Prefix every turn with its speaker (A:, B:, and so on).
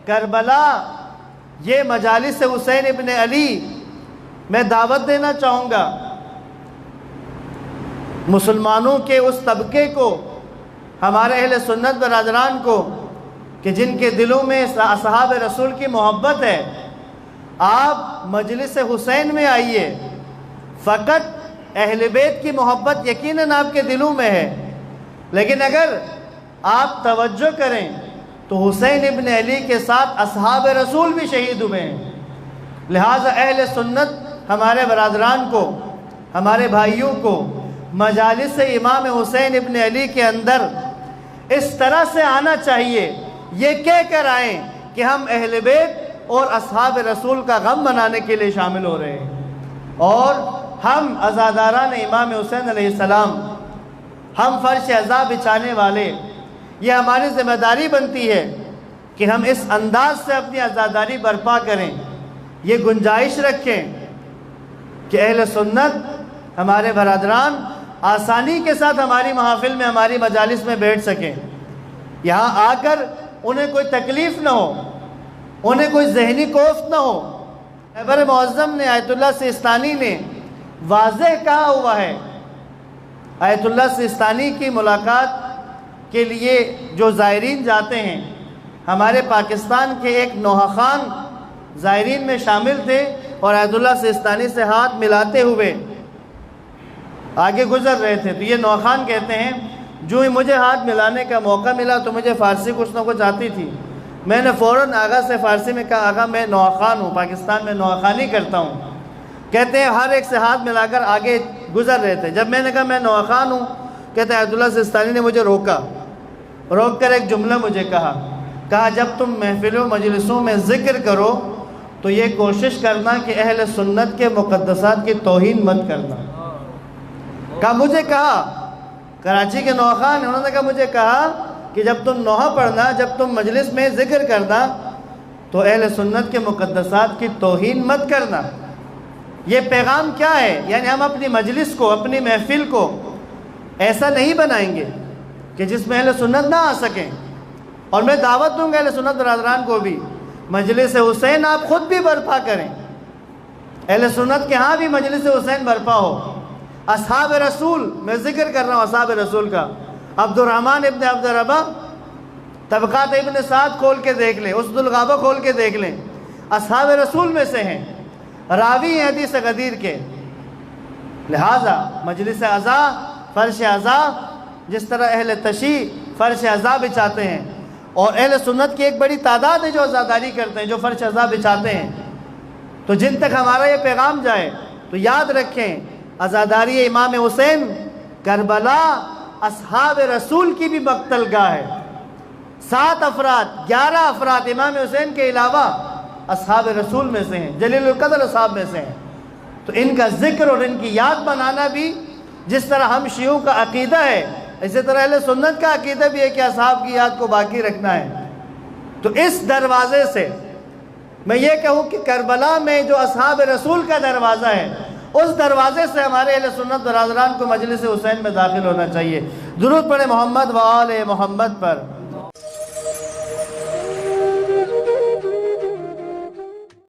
A: کربلا، یہ مجالس حسین ابن علی میں دعوت دینا چاہوں گا مسلمانوں کے اس طبقے کو، ہمارے اہل سنت برادران کو کہ جن کے دلوں میں اصحاب رسول کی محبت ہے، آپ مجلس حسین میں آئیے۔ فقط اہل بیت کی محبت یقیناً آپ کے دلوں میں ہے، لیکن اگر آپ توجہ کریں تو حسین ابن علی کے ساتھ اصحاب رسول بھی شہید ہوئے ہیں۔ لہٰذا اہل سنت ہمارے برادران کو، ہمارے بھائیوں کو مجالس امام حسین ابن علی کے اندر اس طرح سے آنا چاہیے، یہ کہہ کر آئیں کہ ہم اہل بیت اور اصحاب رسول کا غم منانے کے لیے شامل ہو رہے ہیں، اور ہم عزاداران امام حسین علیہ السلام، ہم فرش عزا بچھانے والے، یہ ہماری ذمہ داری بنتی ہے کہ ہم اس انداز سے اپنی عزاداری برپا کریں، یہ گنجائش رکھیں کہ اہل سنت ہمارے برادران آسانی کے ساتھ ہماری محافل میں، ہماری مجالس میں بیٹھ سکیں، یہاں آ کر انہیں کوئی تکلیف نہ ہو، انہیں کوئی ذہنی کوفت نہ ہو۔ خیبر معظم نے، آیت اللہ سیستانی نے واضح کہا ہوا ہے، آیت اللہ سیستانی کی ملاقات کے لیے جو زائرین جاتے ہیں، ہمارے پاکستان کے ایک نوحہ خان زائرین میں شامل تھے اور آیت اللہ سیستانی سے ہاتھ ملاتے ہوئے آگے گزر رہے تھے، تو یہ نوحہ خان کہتے ہیں جو ہی مجھے ہاتھ ملانے کا موقع ملا تو مجھے فارسی کچھ نہ کچھ آتی تھی، میں نے فوراً آغا سے فارسی میں کہا آغا میں نوحہ خان ہوں، پاکستان میں نوحہ خانی کرتا ہوں۔ کہتے ہیں ہر ایک سے ہاتھ ملا کر آگے گزر رہے تھے، جب میں نے کہا میں نوحہ خان ہوں، کہتے ہیں آیت اللہ سیستانی نے مجھے روک کر ایک جملہ مجھے کہا جب تم محفلوں مجلسوں میں ذکر کرو تو یہ کوشش کرنا کہ اہل سنت کے مقدسات کی توہین مت کرنا۔ مجھے کہا کراچی کے نوحہ خان، انہوں نے کہا مجھے کہا کہ جب تم نوحہ پڑھنا، جب تم مجلس میں ذکر کرنا تو اہل سنت کے مقدسات کی توہین مت کرنا۔ یہ پیغام کیا ہے؟ یعنی ہم اپنی مجلس کو، اپنی محفل کو ایسا نہیں بنائیں گے کہ جس میں اہل سنت نہ آ سکیں، اور میں دعوت دوں گا اہل سنت برادران کو بھی، مجلس حسین آپ خود بھی برپا کریں، اہل سنت کے ہاں بھی مجلس حسین برپا ہو۔ اصحاب رسول، میں ذکر کر رہا ہوں اصحاب رسول کا، عبد الرحمن ابن عبد الربا، طبقات ابن سعد کھول کے دیکھ لیں، اسد الغابہ کھول کے دیکھ لیں، اصحاب رسول میں سے ہیں، راوی ہیں حدیث غدیر کے۔ لہٰذا مجلس عزا، فرش عزا، جس طرح اہل تشیع فرش عزا بچھاتے ہیں، اور اہل سنت کی ایک بڑی تعداد ہے جو عزاداری کرتے ہیں، جو فرش عزا بچھاتے ہیں، تو جن تک ہمارا یہ پیغام جائے تو یاد رکھیں عزاداری امام حسین کربلا اصحاب رسول کی بھی مقتل گاہ ہے۔ 7 افراد، 11 افراد امام حسین کے علاوہ اصحاب رسول میں سے ہیں، جلیل القدر اصحاب میں سے ہیں، تو ان کا ذکر اور ان کی یاد بنانا بھی جس طرح ہم شیعوں کا عقیدہ ہے، اسی طرح اہل سنت کا عقیدہ بھی ہے کہ اصحاب کی یاد کو باقی رکھنا ہے۔ تو اس دروازے سے میں یہ کہوں کہ کربلا میں جو اصحاب رسول کا دروازہ ہے، اس دروازے سے ہمارے اہل سنت برادران کو مجلس حسین میں داخل ہونا چاہیے۔ درود پڑھیں محمد و آل محمد پر۔